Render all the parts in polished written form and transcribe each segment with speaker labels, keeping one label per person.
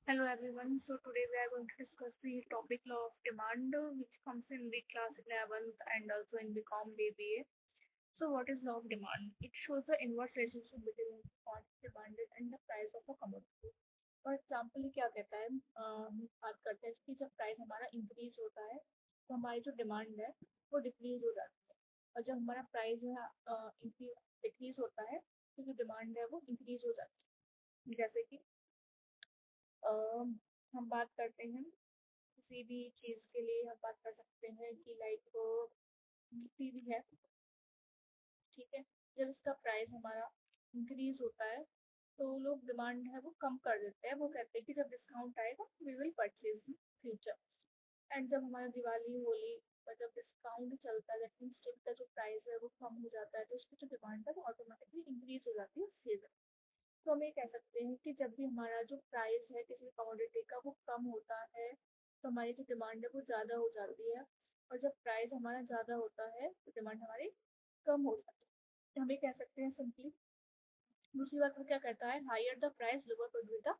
Speaker 1: Hello everyone. So today we are going to discuss the topic law of demand, which comes in the class 11th and also in the Com BBA. So what is law of demand? It shows the inverse relationship between the quantity demanded and the price of a commodity. For example ये क्या कहता है हम बात करते हैं कि जब प्राइस हमारा इंक्रीज होता है तो हमारी जो डिमांड है वो डिक्रीज हो जाती है और जब हमारा प्राइस है डिक्रीज होता है तो जो डिमांड है वो इंक्रीज हो जाती है जैसे कि हम बात करते हैं किसी भी चीज़ के लिए हम बात कर सकते हैं कि लाइक टीवी है। ठीक है, जब इसका प्राइस हमारा इंक्रीज होता है तो लोग डिमांड है वो कम कर देते हैं। वो कहते हैं कि जब डिस्काउंट आएगा we will purchase in future. And जब हमारा दिवाली होली पर जब डिस्काउंट चलता है दैट मीन्स टिकट का जो प्राइस है वो कम हो जाता है तो उसकी जो डिमांड है वो ऑटोमेटिकली इंक्रीज हो जाती है उस सीजन। तो हम ये कह सकते हैं कि जब भी हमारा जो प्राइस है किसी कमोडिटी का वो कम होता है तो हमारी जो डिमांड है वो ज़्यादा हो जाती है और जब प्राइस हमारा ज़्यादा होता है तो डिमांड हमारी कम हो जाती है। तो हम ये कह सकते हैं सिंपली। दूसरी बात वो क्या कहता है, higher the price lower would be the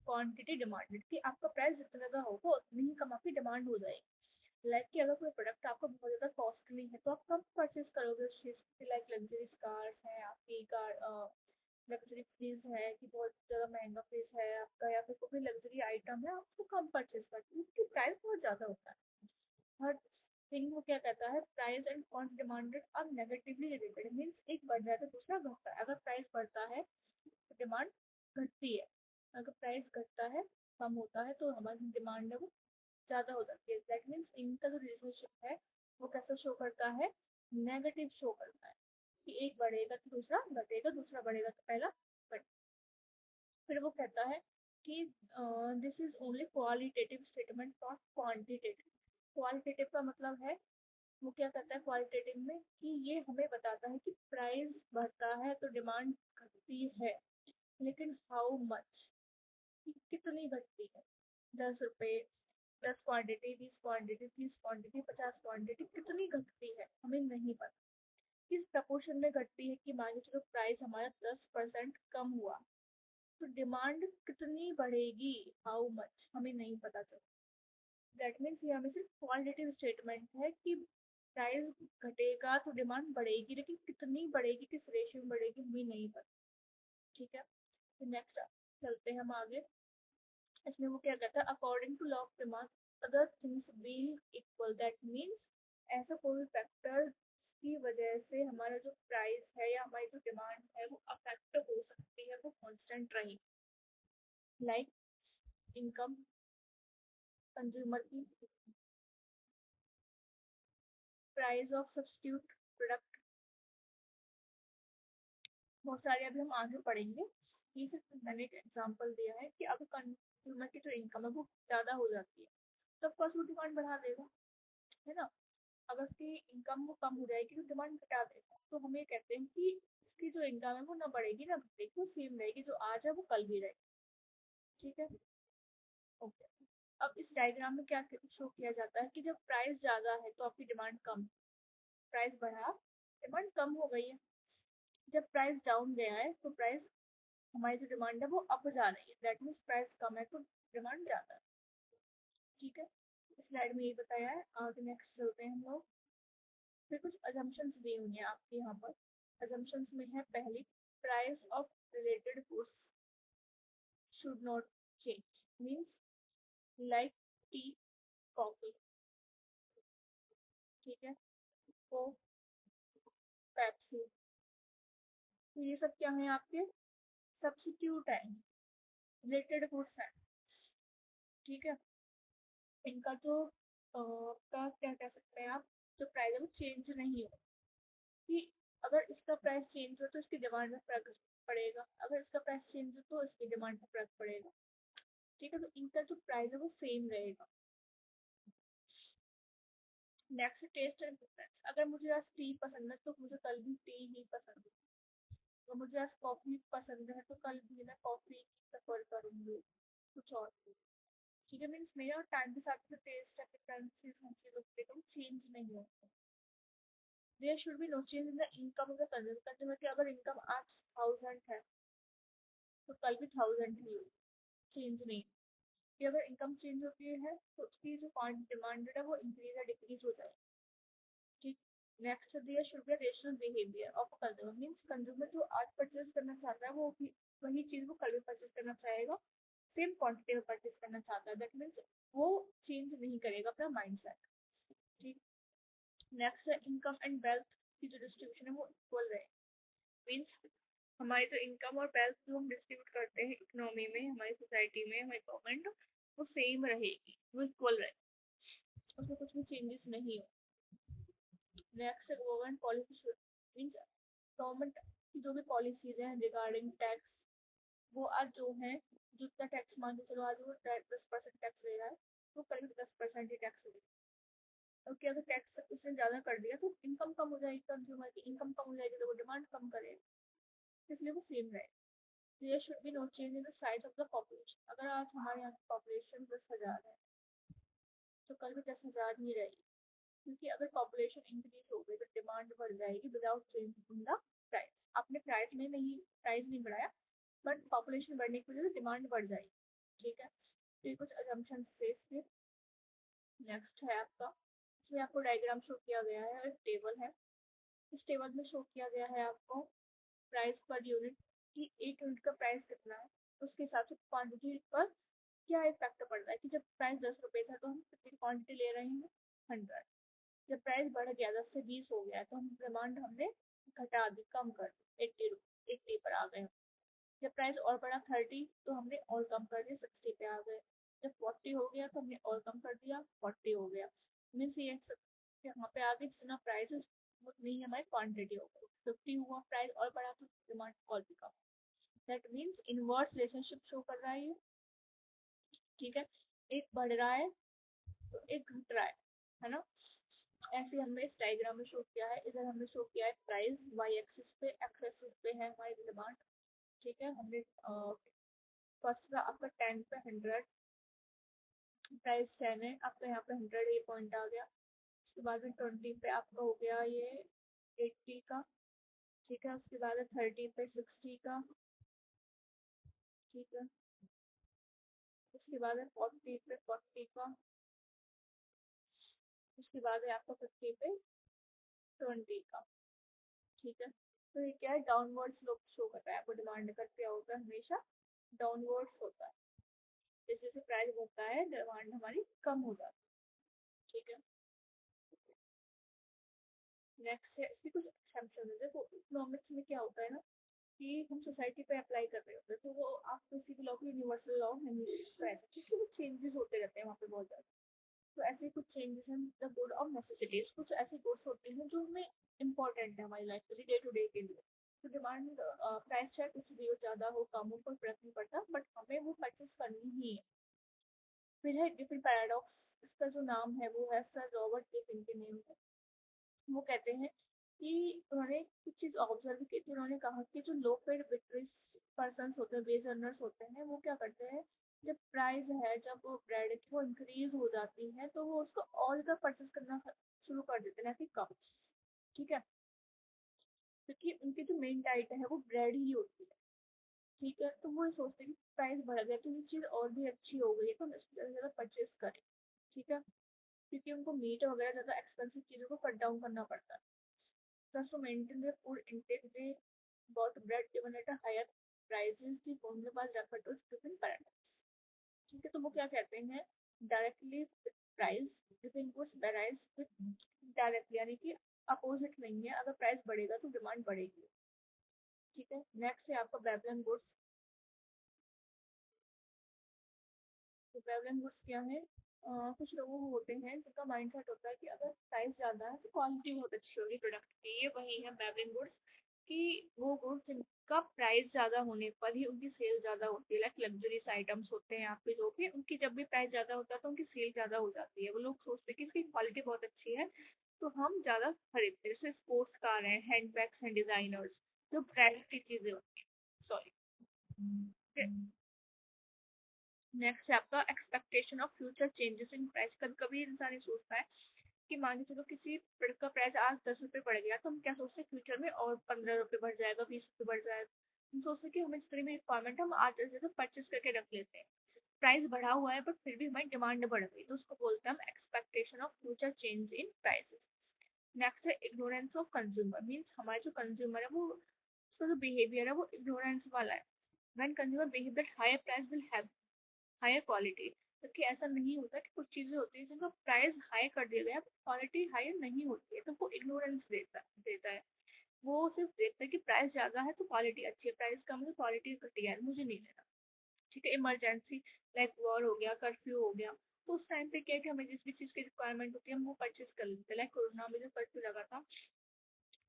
Speaker 1: quantity demanded, कि आपका प्राइस जितना ज़्यादा होगा उतनी ही कम आपकी डिमांड हो जाएगी। लाइक कि अगर कोई प्रोडक्ट आपको बहुत ज़्यादा कॉस्टली है तो आप कम परचेज करोगे उस चीज़ की। लाइक लग्जरी कार्स हैं आपकी कार, लग्जरी फ्रिज है कि बहुत ज़्यादा महंगा फ्रिज है आपका, या फिर कोई लग्जरी आइटम है आप उसको कम परचेज करते हैं उसकी प्राइस बहुत ज़्यादा होता है। हर थिंग वो क्या कहता है, price and cost demanded are negatively related, means एक बढ़ जाता है दूसरा घटता है। अगर प्राइस बढ़ता है तो डिमांड घटती है, अगर प्राइस घटता है कम होता है तो हमारी डिमांड है वो ज़्यादा हो जाती है। दैट मीन्स इनका जो रिलेशनशिप है वो कैसा शो करता है, नेगेटिव शो करता है कि एक बढ़ेगा तो दूसरा घटेगा, दूसरा बढ़ेगा तो पहला घटेगा। फिर वो कहता है कि this is only qualitative statement not quantitative. Qualitative का मतलब है, वो क्या कहता है क्वालिटेटिव में, कि ये हमें बताता है कि प्राइस बढ़ता है तो डिमांड घटती है, लेकिन हाउ मच, कितनी घटती है। 10 रुपये, 10 क्वांटिटी, 20 क्वांटिटी, 30 क्वांटिटी, 50 क्वांटिटी, कितनी घटती है हमें नहीं पता। किस प्रपोर्शन में घटती है, कि मान के चलो प्राइस हमारा 10% कम हुआ तो डिमांड कितनी बढ़ेगी, हाउ मच, हमें नहीं पता चला। दैट मीन्स ये हमें सिर्फ क्वालिटेटिव स्टेटमेंट है कि प्राइस घटेगा तो डिमांड बढ़ेगी, लेकिन कितनी बढ़ेगी किस रेशियो में बढ़ेगी हमें नहीं पता। ठीक है, तो नेक्स्ट चलते हैं हम आगे। इसमें वो क्या कहता है, according to law of demand other things being equal, that means ऐसा कोई फैक्टर की वजह से हमारा जो प्राइस है या हमारी जो डिमांड है वो अफेक्ट हो सकती है, वो कांस्टेंट रहेगी। लाइक इनकम, कंज्यूमर की, प्राइस ऑफ सब्स्टिट्यूट प्रोडक्ट, बहुत सारे अभी हम आगे पढ़ेंगे। ये सिर्फ मैंने एक एग्जांपल दिया है कि अगर कंज्यूमर की जो इनकम है वो ज़्यादा हो जाती है तो ऑफकोर्स वो डिमांड बढ़ा देगा, है ना। अगर उसकी इनकम वो कम हो जाएगी तो डिमांड घटा देगा। तो हम ये कहते हैं कि इसकी जो इनकम है वो ना बढ़ेगी ना घटेगी, वो सेम रहेगी, जो आज है वो कल भी रहेगी। ठीक है, ओके। अब इस डायग्राम में क्या शो किया जाता है कि जब प्राइस ज़्यादा है तो आपकी डिमांड कम, प्राइस बढ़ा डिमांड कम हो गई है। जब प्राइस डाउन गया है तो प्राइस, हमारी जो डिमांड है वो अप जा रही है, दैट मीन्स प्राइस कम है तो डिमांड ज़्यादा है। ठीक है, इस स्लाइड में ये बताया है। आगे नेक्स्ट चलते हैं हम लोग। फिर कुछ अजम्पशंस दी हुई हैं आपके यहाँ पर। अजम्पशंस में है पहली, price of related goods should not change, means like T, coffee. ठीक है, कोक, पेप्सी, तो ये सब क्या है आपके सब्स्टिट्यूट है, रिलेटेड गुड्स है। ठीक है, इनका जो का क्या कह सकते हैं आप, जो प्राइस है वो चेंज नहीं हो, कि अगर इसका प्राइस चेंज हो तो इसकी डिमांड में फर्क पड़ेगा, अगर इसका प्राइस चेंज हो तो इसकी डिमांड में फर्क पड़ेगा। ठीक है, तो इनका जो प्राइस है वो सेम रहेगा। नेक्स्ट, टेस्ट एंड प्रेफरेंस, अगर मुझे आज टी पसंद है तो मुझे कल भी टी ही पसंद है, तो मुझे आज कॉफ़ी पसंद है तो कल भी मैं कॉफ़ी ही प्रेफर करूँगी कुछ और। ठीक है, मीन्स मेरा टाइम के साथ जो टेस्ट है प्रेफरेंसेस हर चीज़ों को लेकर चेंज नहीं होता। There should be no change in the income of the consumer, कि अगर इनकम आज 1000 है तो कल भी 1000 ही हो, चेंज नहीं। कि अगर इनकम चेंज होती है तो उसकी जो डिमांड है वो इंक्रीज या डिक्रीज हो जाए। ठीक। नेक्स्ट दिया should be rational behaviour of consumer, means consumer जो आज परचेज करना चाहता है वो वही चीज वो कल भी परचेज करना चाहेगा, सेम क्वांटिटी में परचेज करना चाहता है, दैट मीन्स वो चेंज नहीं करेगा अपना माइंड सेट। ठीक। नेक्स्ट है इनकम एंड वेल्थ की जो डिस्ट्रीब्यूशन है वो इक्वल रहे, मीन्स हमारी जो इनकम और वेल्थ जो हम डिस्ट्रीब्यूट करते हैं इकोनॉमी में, हमारी सोसाइटी में, हमारी गवर्नमेंट, वो सेम रहेगी, वो इक्वल रहे, उसमें कुछ भी चेंजेस नहीं हो। Next government policy means government की जो भी पॉलिसीज हैं रिगार्डिंग टैक्स, वो आज जो है जितना टैक्स मान के चलो आज वो 10% टैक्स ले रहा है तो करीब 10% ही टैक्स ले, क्योंकि अगर टैक्स उसने ज़्यादा कर दिया तो इनकम कम हो जाएगी, कंज्यूमर की इनकम कम हो जाएगी तो वो डिमांड कम करे, इसलिए वो सेम रहे। There should be no change in the size of the population, अगर आज हमारे यहाँ की पॉपुलेशन 10,000 है तो कल भी 10,000 ही रहेगी, क्योंकि अगर पॉपुलेशन इंक्रीज हो गई तो डिमांड बढ़ जाएगी without change in the price. आपने प्राइस नहीं बढ़ाया, बट पॉपुलेशन बढ़ने की वजह से डिमांड बढ़ जाएगी। ठीक है, तो ये कुछ अजम्पशन से नेक्स्ट है आपका, इसमें आपको डायग्राम शो किया गया है, एक टेबल है, इस टेबल में शो किया गया है आपको प्राइस पर यूनिट कि एक यूनिट का प्राइस कितना है, उसके हिसाब से क्वांटिटी पर क्या इफेक्ट पड़ रहा है कि जब प्राइस 10 रुपये था तो हम कितनी क्वांटिटी ले रहे हैं 100, जब प्राइस बढ़ गया 10 से 20 हो गया तो हम डिमांड हमने घटा दी, कम कर दी, 80 पर आ गए। जब प्राइस और बढ़ा 30 तो हमने और कम कर दिया, 60 पे आ गए। जब 40 हो गया तो हमने और कम कर दिया, 40 हो गया। मीन्स ये यहाँ पे आगे जितना प्राइस है उतनी ही हमारी क्वांटिटी हो गई, 50 हुआ प्राइस और बढ़ा तो डिमांड और भी कम, that means inverse relationship show कर रहा है ये। ठीक है, एक बढ़ रहा है तो एक घट रहा है ना। ऐसे हमने इस डायग्राम में शो किया है, इधर हमने शो किया है प्राइस वाई एक्सिस पे, एक्स एक्सिस पे है हमारी डिमांड। ठीक है, हमने फर्स्ट का आपका 10 पे 100, प्राइस 10 है आपका, यहाँ पे 100 ये पॉइंट आ गया। उसके बाद में 20 पे आपका हो गया ये 80 का। ठीक है, उसके बाद 30 पे 60 का। ठीक है, उसके बाद 40 पे 40 का। उसके बाद है आपका 50 पे 20 का। ठीक है, तो ये क्या है, डाउनवर्ड स्लोप शो कर रहा है आपको, डिमांड का क्या होता है हमेशा डाउनवर्ड्स होता है, जैसे जैसे प्राइस बढ़ता है डिमांड हमारी कम हो जाती है। ठीक है, नेक्स्ट है इसकी कुछ एक्सेप्शन है, देखो इकोनॉमिक्स में क्या होता है ना कि हम सोसाइटी पे अप्लाई कर रहे होते हैं तो वो आप किसी भी लॉ को यूनिवर्सल लॉ नहीं क्योंकि वो चेंजेस होते रहते हैं वहाँ पे बहुत ज़्यादा। तो ऐसे कुछ चेंजेस हैं, द गुड ऑफ नेसेसिटीज, कुछ ऐसे गुड्स होते हैं जो हमें इम्पोर्टेंट है हमारी लाइफ के लिए, डे टू डे के लिए। तो डिमांड प्राइस चाहे कुछ भी हो, ज़्यादा हो कम हो, कोई फर्क नहीं पड़ता, बट हमें वो परचेज करनी ही है। फिर है डिफिन पैराडॉक्स, इसका जो नाम है वो है सर रॉबर्ट डिफिन के नेम है। वो कहते हैं कि उन्होंने कुछ चीज़ ऑब्जर्व की थी, उन्होंने कहा कि जो लो पेड विट्रीज पर्सन होते हैं, वेज अर्नर्स होते हैं, वो क्या करते हैं जब प्राइस है, जब वो ब्रेड की वो इंक्रीज हो जाती है तो वो उसको और ज़्यादा परचेज करना शुरू कर देते हैं, ना कि कम। ठीक है, क्योंकि उनकी जो मेन डाइट है वो ब्रेड ही होती है। ठीक है, तो वो सोचते हैं कि प्राइस बढ़ गया तो ये चीज़ और भी अच्छी हो गई है तो हम इसको ज़्यादा ज़्यादा परचेज करें। ठीक है, क्योंकि उनको मीट वगैरह ज़्यादा एक्सपेंसिव चीज़ों को कट डाउन करना पड़ता है। Thus, to maintain their food intake, they bought bread given at a higher prices. The formula was referred to as Tiffin paradox. ठीक है, तो वो क्या कहते हैं directly price different goods varies with directly, यानी कि अपोजिट नहीं है, अगर प्राइस बढ़ेगा तो डिमांड बढ़ेगी। ठीक है, नेक्स्ट है आपका बेबलन गुड्स। तो बेबलन गुड्स क्या है, कुछ लोगों को होते हैं जिनका माइंडसेट होता है कि अगर प्राइस ज़्यादा है तो क्वालिटी बहुत अच्छी होगी प्रोडक्ट की, ये वही है बेबलन गुड्स कि वो गुड्स जिनका प्राइस ज़्यादा होने पर ही उनकी सेल ज़्यादा होती है, लाइक लग्जरीज आइटम्स होते हैं आपके जो भी, उनकी जब भी प्राइस ज़्यादा होता है तो उनकी सेल ज़्यादा हो जाती है, वो लोग सोचते हैं कि इसकी क्वालिटी बहुत अच्छी है तो हम ज़्यादा खरीदते हैं, जैसे स्पोर्ट्स कार हैं, हैंड बैग्स हैं, डिज़ाइनर्स, जो ब्रांड की चीज़ें होती हैं। सॉरी। नेक्स्ट है आपका expectation of future changes in price. कभी कभी इंसान ये सोचता है कि मान के चलो किसी प्रोडक्ट का प्राइस आज 10 रुपये बढ़ गया तो हम क्या सोचते हैं फ्यूचर में और 15 रुपये बढ़ जाएगा, 20 रुपये बढ़ जाएगा, हम सोचते हैं कि हमें जितनी भी रिक्वायरमेंट है हम आज जैसे परचेज करके रख लेते हैं। प्राइस बढ़ा हुआ है बट फिर भी हमारी डिमांड बढ़ गई, तो उसको बोलते हैं हम expectation of future change in prices. Next है इग्नोरेंस ऑफ कंज्यूमर, मीन्स हमारे जो कंज्यूमर है वो, उसका जो बिहेवियर है वो इग्नोरेंस वाला है। When consumer behave that higher price will have higher quality, क्योंकि ऐसा नहीं होता कि कुछ चीजें होती है जिनका प्राइस हाई कर दिया गया क्वालिटी हायर नहीं होती है, तो वो इग्नोरेंस देता है। वो सिर्फ देखता है कि प्राइस ज्यादा है तो क्वालिटी अच्छी है, प्राइस कम है तो क्वालिटी घटिया है, मुझे नहीं लेना। ठीक है, इमरजेंसी लाइक वॉर हो गया, कर्फ्यू हो गया, तो उस टाइम पे क्या है कि हमें जिस भी चीज़ की रिक्वायरमेंट होती है हम वो परचेज कर लेते हैं। लाइक कोरोना में जो कर्फ्यू लगा था,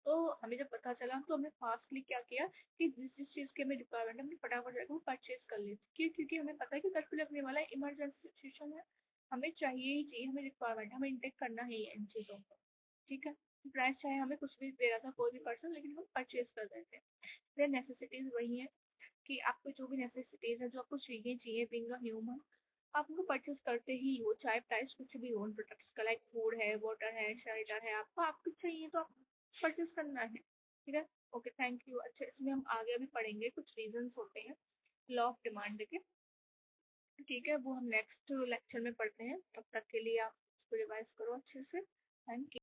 Speaker 1: तो हमें जब पता चला तो हमने फास्टली क्या किया कि जिस जिस चीज़ की हमें रिक्वायरमेंट है हमने फटाफट जाकर वो परचेज कर ली। क्यों? क्योंकि हमें पता है कि कर्फ्यू लगने वाला है, इमरजेंसी सिचुएशन है, हमें चाहिए ही चाहिए, हमें रिक्वायरमेंट हमें इंटेक करना ही है इन चीज़ों को। ठीक है, प्राइस चाहे हमें कुछ भी दे रहा था कोई भी पर्सन, लेकिन हम परचेज कर रहे थे। नेसेसिटीज वही है कि आपको जो भी नेसेसिटीज है, जो आपको चाहिए चाहिए बीइंग अ ह्यूमन, आप उनको परचेज करते ही हो, चाहे प्राइस कुछ भी हो उन प्रोडक्ट्स का। लाइक फूड है, वाटर है, शेल्टर है, आपको चाहिए तो आप परचेज करना है। ठीक है, ओके, थैंक यू। अच्छा, इसमें हम आगे भी पढ़ेंगे, कुछ रीजंस होते हैं लॉ ऑफ डिमांड के। ठीक है, वो हम नेक्स्ट लेक्चर में पढ़ते हैं, तब तक के लिए आप इसको रिवाइज करो अच्छे से। Thank you.